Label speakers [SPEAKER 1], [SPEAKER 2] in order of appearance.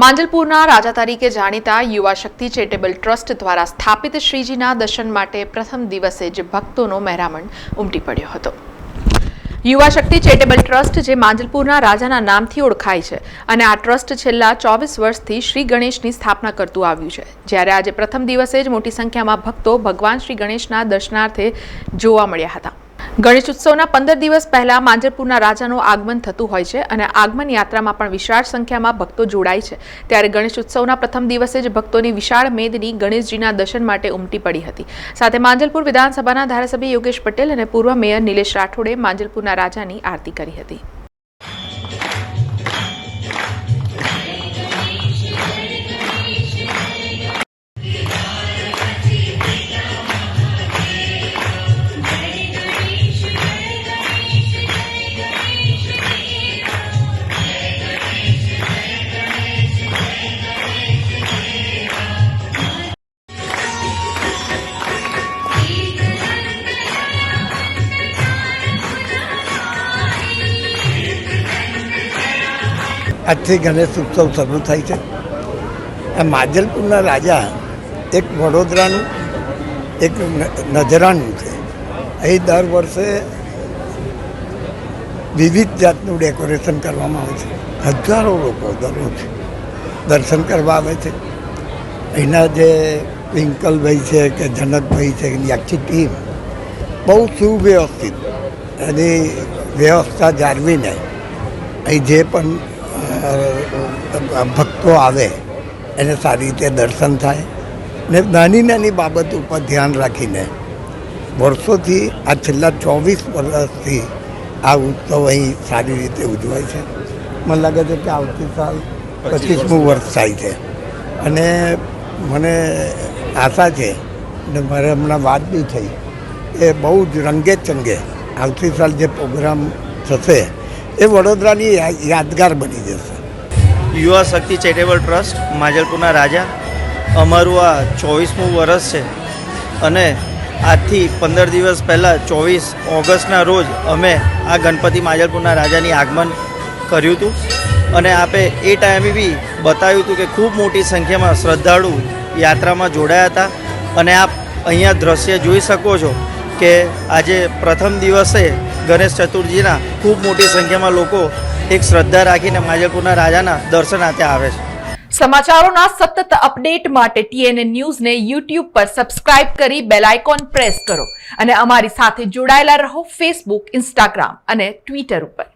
[SPEAKER 1] માંજલપુરના રાજા તરીકે જાણીતા યુવા શક્તિ ચેરિટેબલ ટ્રસ્ટ દ્વારા સ્થાપિત શ્રીજીના દર્શન માટે પ્રથમ દિવસે જ ભક્તોનો મહેરામણ ઉમટી પડ્યો હતો। યુવા શક્તિ ચેરિટેબલ ટ્રસ્ટ જે માંજલપુરના રાજાના નામથી ઓળખાય છે અને આ ટ્રસ્ટ છેલ્લા 24 વર્ષથી શ્રી ગણેશની સ્થાપના કરતું આવ્યું છે, જ્યારે આજે પ્રથમ દિવસે જ મોટી સંખ્યામાં ભક્તો ભગવાન શ્રી ગણેશના દર્શનાર્થે જોવા મળ્યા હતા। ગણેશ ઉત્સવના 15 દિવસ પહેલા માંજલપુરના રાજાનું આગમન થતું હોય છે અને આગમન યાત્રામાં પણ વિશાળ સંખ્યામાં ભક્તો જોડાય છે। ત્યારે ગણેશ ઉત્સવના પ્રથમ દિવસે જ ભક્તોની વિશાળ મેદની ગણેશજીના દર્શન માટે ઉમટી પડી હતી। સાથે માંજલપુર વિધાનસભાના ધારાસભ્ય યોગેશ પટેલ અને પૂર્વ મેયર નિલેશ રાઠોડે માંજલપુરના રાજાની આરતી કરી હતી।
[SPEAKER 2] આજથી ગણેશ ઉત્સવ શરૂ થાય છે। આ માંજલપુરના રાજા એક વડોદરાનું એક નજરાનું છે। અહીં દર વર્ષે વિવિધ જાતનું ડેકોરેશન કરવામાં આવે છે। હજારો લોકો દરરોજ દર્શન કરવા આવે છે। અહીંના જે ટ્વિંકલભાઈ છે કે જનકભાઈ છે એની આખી ટીમ બહુ સુવ્યવસ્થિત એની વ્યવસ્થા જાળવીને અહીં જે પણ ભક્તો આવે એને સારી રીતે દર્શન થાય ને નાની નાની બાબત ઉપર ધ્યાન રાખીને વર્ષોથી આ છેલ્લા 24 વર્ષથી આ ઉત્સવ અહીં સારી રીતે ઉજવાય છે। મને લાગે છે કે આવતી સાલ 25મું વર્ષ થાય છે અને મને આશા છે ને મારે હમણાં વાત બી થઈ એ બહુ જ રંગે ચંગે આવતી સાલ જે પ્રોગ્રામ થશે એ વડોદરાની યાદગાર બની જશે।
[SPEAKER 3] યુવા શક્તિ ચેરિટેબલ ટ્રસ્ટ માંજલપુરના રાજા અમારું આ 24મું વર્ષ છે અને આજથી 15 દિવસ પહેલાં 24 ઓગસ્ટના રોજ અમે આ ગણપતિ માંજલપુરના રાજાની આગમન કર્યું હતું અને આપે એ ટાઈમે બી બતાવ્યું હતું કે ખૂબ મોટી સંખ્યામાં શ્રદ્ધાળુ યાત્રામાં જોડાયા હતા અને આપ અહીંયા દ્રશ્ય જોઈ શકો છો કે આજે પ્રથમ દિવસે ગણેશ ચતુર્થીના ખૂબ મોટી સંખ્યામાં લોકો એક શ્રદ્ધા રાખીને માંજલપુરના રાજાના દર્શનાર્થે આવે છે।
[SPEAKER 1] સમાચારોના સતત અપડેટ માટે TNN ન્યૂઝને YouTube પર સબસ્ક્રાઇબ કરી બેલ આઇકોન પ્રેસ કરો અને અમારી સાથે જોડાયેલા રહો Facebook, Instagram અને Twitter ઉપર।